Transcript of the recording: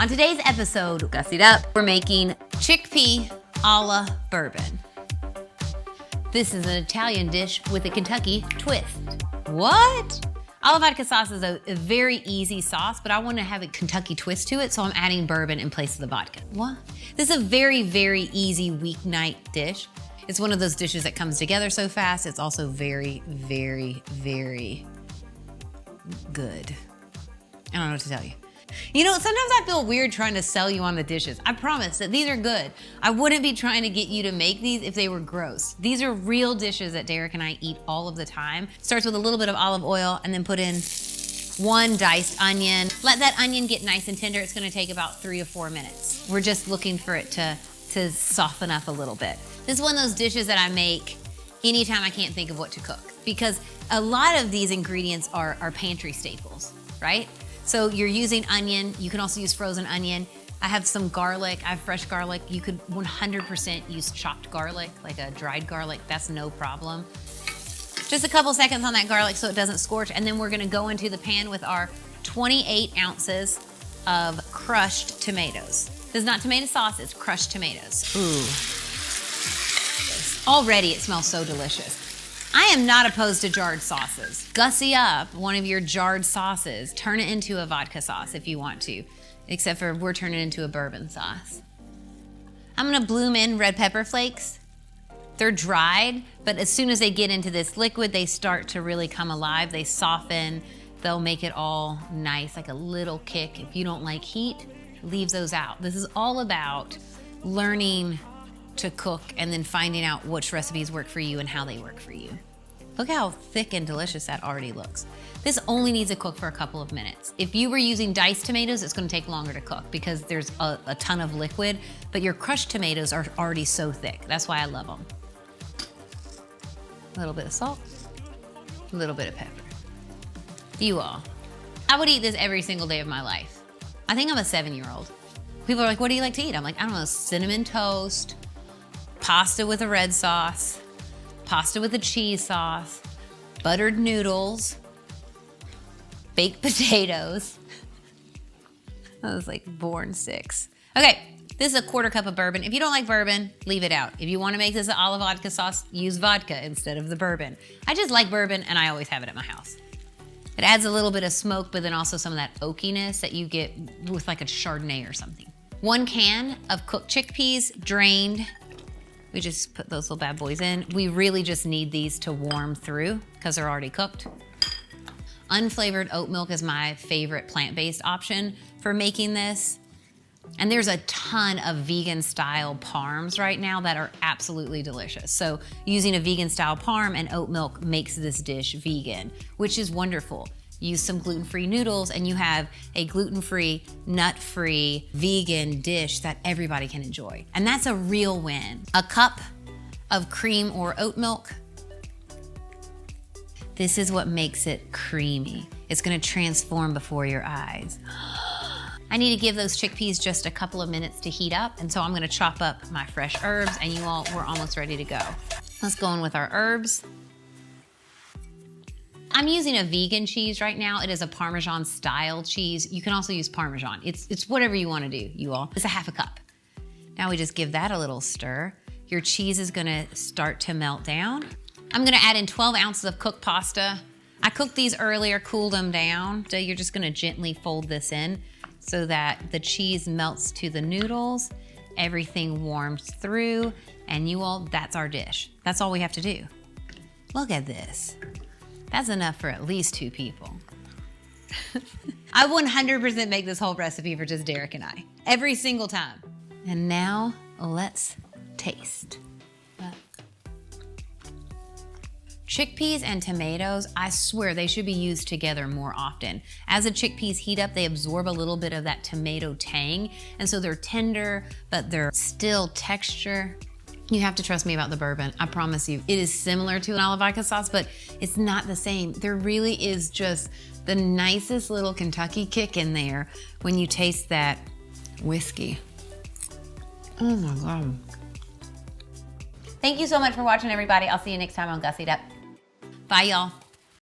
On today's episode, Gussied Up, we're making Chickpea Alla Bourbon. This is an Italian dish with a Kentucky twist. What? Alla vodka sauce is a very easy sauce, but I want to have a Kentucky twist to it, so I'm adding bourbon in place of the vodka. What? This is a very, very easy weeknight dish. It's one of those dishes that comes together so fast. It's also very, very, very good. I don't know what to tell you. You know, sometimes I feel weird trying to sell you on the dishes. I promise that these are good. I wouldn't be trying to get you to make these if they were gross. These are real dishes that Derek and I eat all of the time. Starts with a little bit of olive oil and then put in 1 diced onion. Let that onion get nice and tender. It's gonna take about 3 to 4 minutes. We're just looking for it to soften up a little bit. This is one of those dishes that I make anytime I can't think of what to cook, because a lot of these ingredients are pantry staples, right? So you're using onion. You can also use frozen onion. I have some garlic. I have fresh garlic. You could 100% use chopped garlic, like a dried garlic. That's no problem. Just a couple seconds on that garlic so it doesn't scorch. And then we're gonna go into the pan with our 28 ounces of crushed tomatoes. This is not tomato sauce, it's crushed tomatoes. Ooh. Already it smells so delicious. I am not opposed to jarred sauces. Gussy up one of your jarred sauces. Turn it into a vodka sauce if you want to, except for we're turning it into a bourbon sauce. I'm gonna bloom in red pepper flakes. They're dried, but as soon as they get into this liquid, they start to really come alive. They soften, they'll make it all nice, like a little kick. If you don't like heat, leave those out. This is all about learning to cook and then finding out which recipes work for you and how they work for you. Look how thick and delicious that already looks. This only needs to cook for a couple of minutes. If you were using diced tomatoes, it's gonna take longer to cook because there's a ton of liquid, but your crushed tomatoes are already so thick. That's why I love them. A little bit of salt, a little bit of pepper. You all, I would eat this every single day of my life. I think I'm a 7-year-old. People are like, what do you like to eat? I'm like, I don't know, cinnamon toast, pasta with a red sauce, pasta with a cheese sauce, buttered noodles, baked potatoes. I was like born 6. Okay, this is a 1/4 cup of bourbon. If you don't like bourbon, leave it out. If you wanna make this an Alla vodka sauce, use vodka instead of the bourbon. I just like bourbon and I always have it at my house. It adds a little bit of smoke, but then also some of that oakiness that you get with like a Chardonnay or something. 1 can of cooked chickpeas, drained. We just put those little bad boys in. We really just need these to warm through because they're already cooked. Unflavored oat milk is my favorite plant-based option for making this. And there's a ton of vegan style parms right now that are absolutely delicious. So using a vegan style parm and oat milk makes this dish vegan, which is wonderful. Use some gluten-free noodles and you have a gluten-free, nut-free, vegan dish that everybody can enjoy. And that's a real win. A cup of cream or oat milk. This is what makes it creamy. It's gonna transform before your eyes. I need to give those chickpeas just a couple of minutes to heat up, and so I'm gonna chop up my fresh herbs, and you all, we're almost ready to go. Let's go in with our herbs. I'm using a vegan cheese right now. It is a Parmesan style cheese. You can also use Parmesan. It's whatever you wanna do, you all. It's a 1/2 cup. Now we just give that a little stir. Your cheese is gonna start to melt down. I'm gonna add in 12 ounces of cooked pasta. I cooked these earlier, cooled them down. So you're just gonna gently fold this in so that the cheese melts to the noodles, everything warms through, and you all, that's our dish. That's all we have to do. Look at this. That's enough for at least 2 people. I 100% make this whole recipe for just Derek and I, every single time. And now let's taste. Chickpeas and tomatoes, I swear they should be used together more often. As the chickpeas heat up, they absorb a little bit of that tomato tang, and so they're tender, but they're still texture. You have to trust me about the bourbon, I promise you. It is similar to an Alla vodka sauce, but it's not the same. There really is just the nicest little Kentucky kick in there when you taste that whiskey. Oh my God. Thank you so much for watching, everybody. I'll see you next time on Gussied Up. Bye, y'all.